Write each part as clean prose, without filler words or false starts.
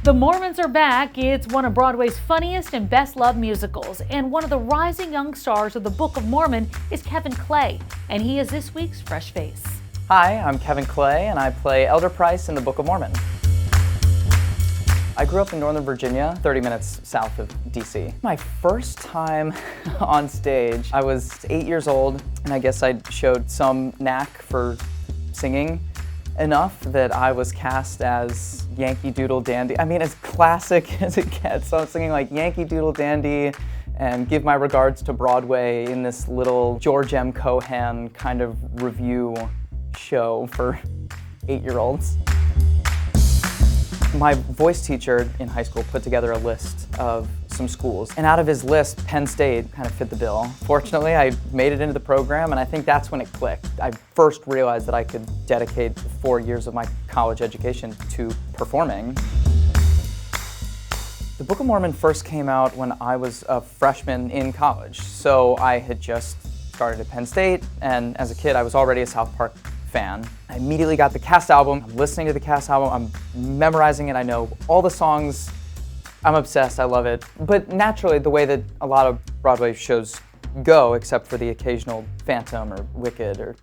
The Mormons are back. It's one of Broadway's funniest and best-loved musicals, and one of the rising young stars of the Book of Mormon is Kevin Clay, and he is this week's Fresh Face. Hi, I'm Kevin Clay, and I play Elder Price in the Book of Mormon. I grew up in Northern Virginia, 30 minutes south of DC. My first time on stage, I was 8 years old, and I guess I showed some knack for singing enough that I was cast as Yankee Doodle Dandy. I mean, as classic as it gets. So I'm singing like Yankee Doodle Dandy and Give My Regards to Broadway in this little George M. Cohan kind of review show for 8-year-olds. My voice teacher in high school put together a list of some schools, and out of his list, Penn State kind of fit the bill. Fortunately, I made it into the program, and I think that's when it clicked. I first realized that I could dedicate 4 years of my college education to performing. The Book of Mormon first came out when I was a freshman in college, so I had just started at Penn State, and as a kid, I was already a South Park fan. I immediately got the cast album. I'm listening to the cast album. I'm memorizing it. I know all the songs. I'm obsessed. I love it. But naturally, the way that a lot of Broadway shows go, except for the occasional Phantom or Wicked or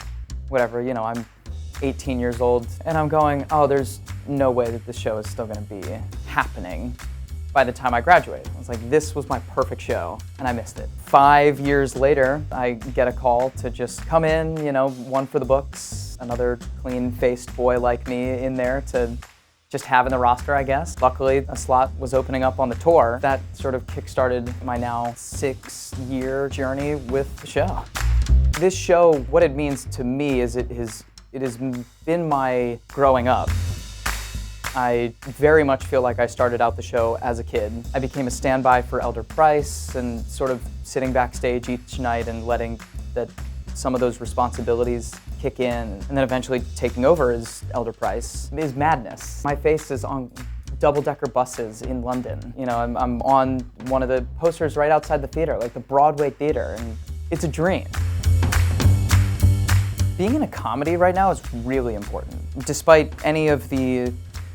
whatever, you know, I'm 18 years old and I'm going, oh, there's no way that this show is still going to be happening by the time I graduate. I was like, this was my perfect show, and I missed it. 5 years later, I get a call to just come in, you know, one for the books, another clean-faced boy like me in there to just have in the roster, I guess. Luckily, a slot was opening up on the tour. That sort of kickstarted my now 6-year journey with the show. This show, what it means to me is it has been my growing up. I very much feel like I started out the show as a kid. I became a standby for Elder Price and sort of sitting backstage each night and letting some of those responsibilities kick in, and then eventually taking over as Elder Price is madness. My face is on double-decker buses in London. You know, I'm on one of the posters right outside the theater, like the Broadway theater, and it's a dream. Being in a comedy right now is really important. Despite any of the,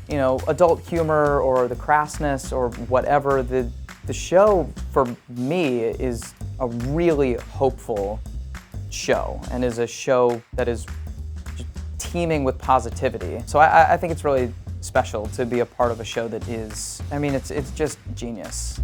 you know, adult humor or the crassness or whatever, the show for me is a really hopeful show, and is a show that is just teeming with positivity. So I think it's really special to be a part of a show that is, I mean, it's just genius.